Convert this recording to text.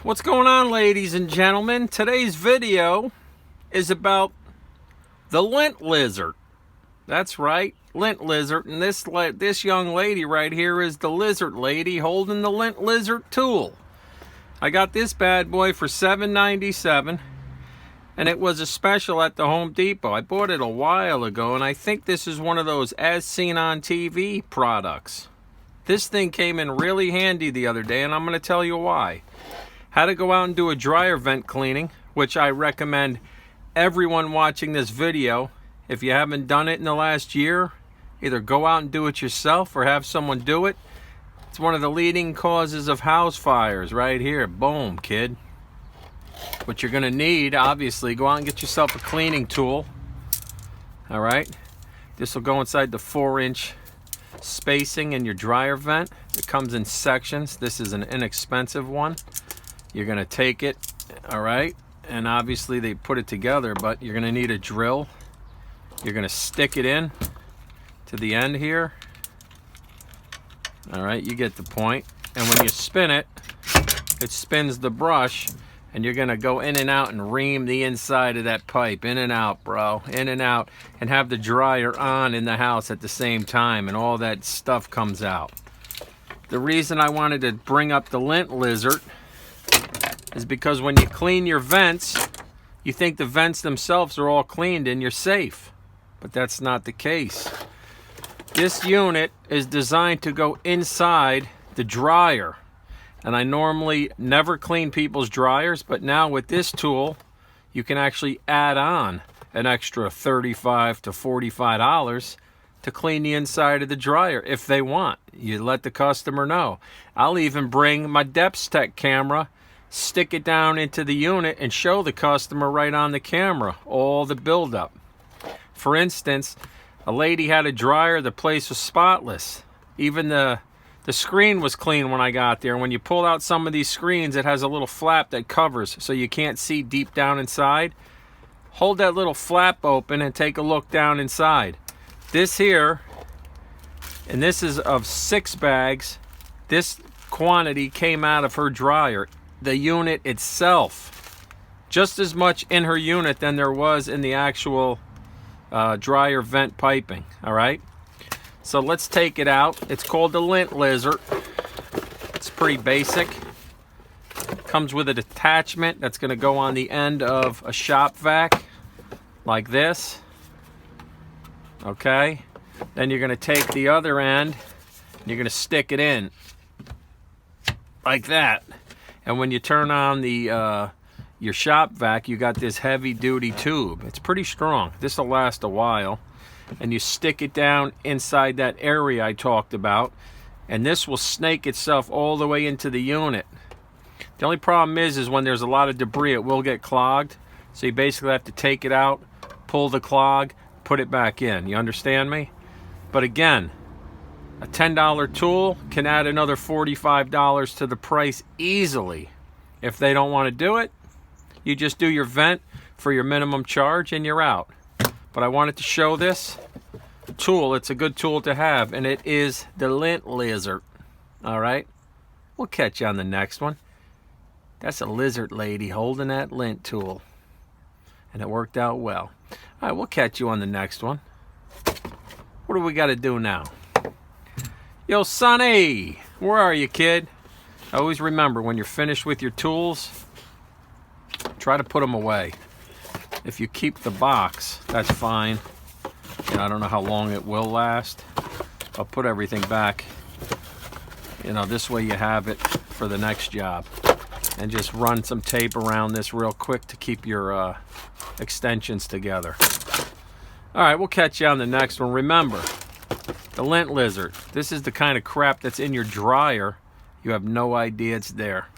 What's going on, ladies and gentlemen? Today's video is about the lint lizard. That's right, lint lizard. And this young lady right here is the lizard lady holding the lint lizard tool. I got this bad boy for $7.97, and it was a special at the Home Depot. I bought it a while ago, and I think this is one of those as seen on TV products. This thing came in really handy the other day, and I'm going to tell you why. Had to go out and do a dryer vent cleaning, which I recommend everyone watching this video. If you haven't done it in the last year, either go out and do it yourself or have someone do it. It's one of the leading causes of house fires right here. Boom, kid. What you're going to need, obviously, go out and get yourself a cleaning tool. All right. This will go inside the 4-inch spacing in your dryer vent. It comes in sections. This is an inexpensive one. You're going to take it, all right, and obviously they put it together, but you're going to need a drill. You're going to stick it in to the end here. All right, you get the point. And when you spin it, it spins the brush, and you're going to go in and out and ream the inside of that pipe. In and out, bro. In and out. And have the dryer on in the house at the same time, and all that stuff comes out. The reason I wanted to bring up the lint lizard is because when you clean your vents, you think the vents themselves are all cleaned and you're safe. But that's not the case. This unit is designed to go inside the dryer. And I normally never clean people's dryers, but now with this tool, you can actually add on an extra $35 to $45 to clean the inside of the dryer if they want. You let the customer know. I'll even bring my DepthTech camera, stick it down into the unit, and show the customer right on the camera all the buildup. For instance, a lady had a dryer, the place was spotless. Even the screen was clean when I got there. When you pull out some of these screens, it has a little flap that covers so you can't see deep down inside. Hold that little flap open and take a look down inside. This here, and this is of 6 bags, this quantity came out of her dryer. The unit itself, just as much in her unit than there was in the actual dryer vent piping. All right, so let's take it out. It's called the lint lizard. It's pretty basic. Comes with an attachment that's going to go on the end of a shop vac like this. Okay, then you're going to take the other end and you're going to stick it in like that. And when you turn on the your shop vac, you got this heavy duty tube. It's pretty strong. This will last a while. And you stick it down inside that area I talked about, and this will snake itself all the way into the unit. The only problem is when there's a lot of debris, it will get clogged. So you basically have to take it out, pull the clog, put it back in. You understand me? But again, a $10 tool can add another $45 to the price easily. If they don't want to do it, you just do your vent for your minimum charge and you're out. But I wanted to show this tool. It's a good tool to have, and it is the lint lizard. All right, we'll catch you on the next one. That's a lizard lady holding that lint tool, and it worked out well. All right, we'll catch you on the next one. What do we got to do now? Yo, Sonny, where are you, kid? Always remember, when you're finished with your tools, try to put them away. If you keep the box, that's fine. You know, I don't know how long it will last. I'll put everything back. You know, this way you have it for the next job. And just run some tape around this real quick to keep your extensions together. All right, we'll catch you on the next one. Remember, the lint lizard. This is the kind of crap that's in your dryer. You have no idea it's there.